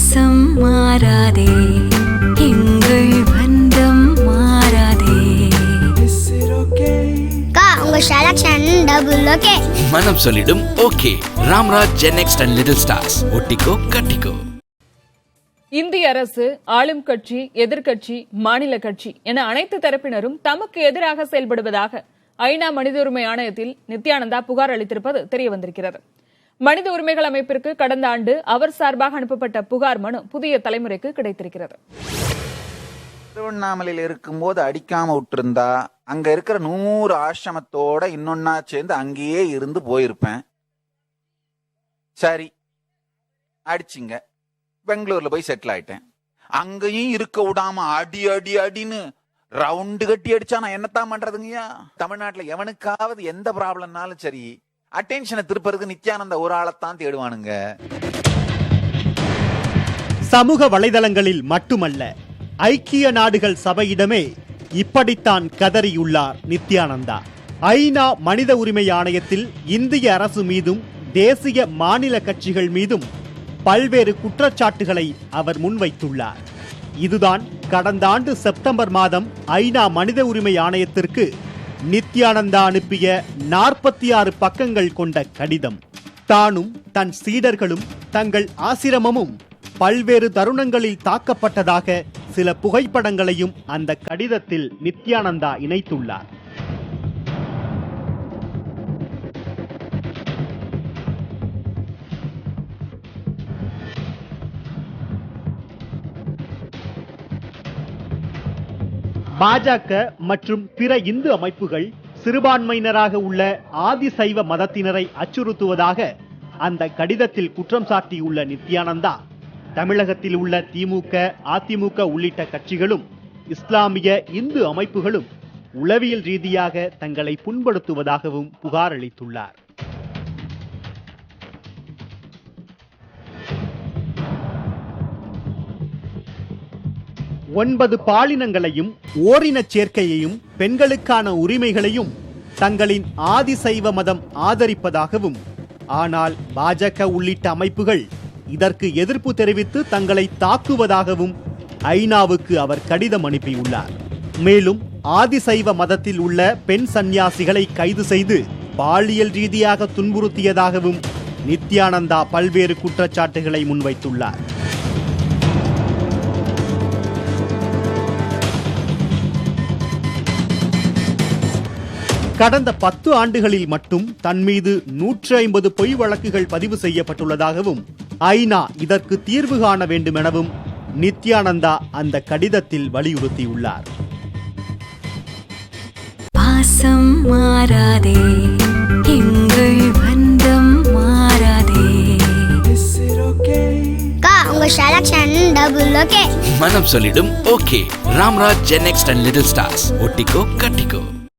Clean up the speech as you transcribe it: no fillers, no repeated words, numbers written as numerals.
பாசம் மாறாதே, எங்கள் பந்தம் மாறாதே. உங்க செலக்ஷன் டபுள் ஓகே. மனம் சொல்லிடும் okay. Ramraj GenNext and little stars. ஒட்டிக்கோ கட்டிக்கோ. இந்திய அரசு, ஆளும் கட்சி, எதிர்க்கட்சி, மாநில கட்சி என அனைத்து தரப்பினரும் தமக்கு எதிராக செயல்படுவதாக ஐநா மனித உரிமை ஆணையத்தில் நித்யானந்தா புகார் அளித்திருப்பது தெரியவந்திருக்கிறது. மனித உரிமைகள் அமைப்பிற்கு கடந்த ஆண்டு அவர் சார்பாக அனுப்பப்பட்ட புகார் மனு புதிய தலைமுறைக்கு கிடைத்திருக்கிறது. திருவண்ணாமலையில் இருக்கும்போது அடிக்காம விட்டுருந்தா அங்க இருக்கிற 100 ஆசிரமத்தோட இன்னொன்னா சேர்ந்து அங்கேயே இருந்து போயிருப்பேன். சரி, அடிச்சிங்க, பெங்களூர்ல போய் செட்டில் ஆயிட்டேன். அங்கேயும் இருக்க விடாம அடி அடி அடின்னு ரவுண்டு கட்டி அடிச்சா நான் என்னத்தான் பண்றதுங்கய்யா? தமிழ்நாட்டுல எவனுக்காவது எந்த ப்ராப்ளம்னாலும் சரி, அட்டென்ஷனை திருப்பறதுக்கு நித்யானந்த ஒரு ஆளைத்தான் தேடுவானுங்க. சமூக வலைதளங்களில் மட்டுமல்ல, ஐக்கிய நாடுகள் சபையிடமே இப்படித்தான் கதறியுள்ளார் நித்யானந்தா. ஐநா மனித உரிமை ஆணையத்தில் இந்திய அரசு மீதும் தேசிய மாநில கட்சிகள் மீதும் பல்வேறு குற்றச்சாட்டுகளை அவர் முன்வைத்துள்ளார். இதுதான் கடந்த ஆண்டு செப்டம்பர் மாதம் ஐநா மனித உரிமை ஆணையத்திற்கு நித்யானந்தா அனுப்பிய 46 பக்கங்கள் கொண்ட கடிதம். தானும் தன் சீடர்களும் தங்கள் ஆசிரமமும் பல்வேறு தருணங்களில் தாக்கப்பட்டதாக சில புகைப்படங்களையும் அந்த கடிதத்தில் நித்யானந்தா இணைத்துள்ளார். பாஜக மற்றும் பிற இந்து அமைப்புகள் சிறுபான்மையினராக உள்ள ஆதிசைவ மதத்தினரை அச்சுறுத்துவதாக அந்த கடிதத்தில் குற்றம் சாட்டியுள்ள நித்யானந்தா, தமிழகத்தில் உள்ள திமுக, அதிமுக உள்ளிட்ட கட்சிகளும் இஸ்லாமிய இந்து அமைப்புகளும் உளவியல் ரீதியாக தங்களை புண்படுத்துவதாகவும் புகார் அளித்துள்ளார். ஒன்பது பாலினங்களையும் ஓரின சேர்க்கையையும் பெண்களுக்கான உரிமைகளையும் தங்களின் ஆதிசைவ மதம் ஆதரிப்பதாகவும், ஆனால் பாஜக உள்ளிட்ட அமைப்புகள் இதற்கு எதிர்ப்பு தெரிவித்து தங்களை தாக்குவதாகவும் ஐநாவுக்கு அவர் கடிதம் அனுப்பியுள்ளார். மேலும் ஆதிசைவ மதத்தில் உள்ள பெண் சந்நியாசிகளை கைது செய்து பாலியல் ரீதியாக துன்புறுத்தியதாகவும் நித்யானந்தா பல்வேறு குற்றச்சாட்டுகளை முன்வைத்துள்ளார். கடந்த 10 ஆண்டுகளில் மட்டும் தன் மீது 150 பொய் வழக்குகள் பதிவு செய்யப்பட்டுள்ளதாகவும், ஐநா இதற்கு தீர்வு காண வேண்டும் எனவும் நித்யானந்தா அந்த கடிதத்தில் வலியுறுத்தியுள்ளார். பாசம் மாறாதே, எங்கள் பந்தம் மாறாதே. உங்க செலக்ஷன் டபுள் ஓகே. மனம் சொல்லிடும் okay. Ramraj GenNext and little stars. ஒட்டிக்கோ கட்டிக்கோ.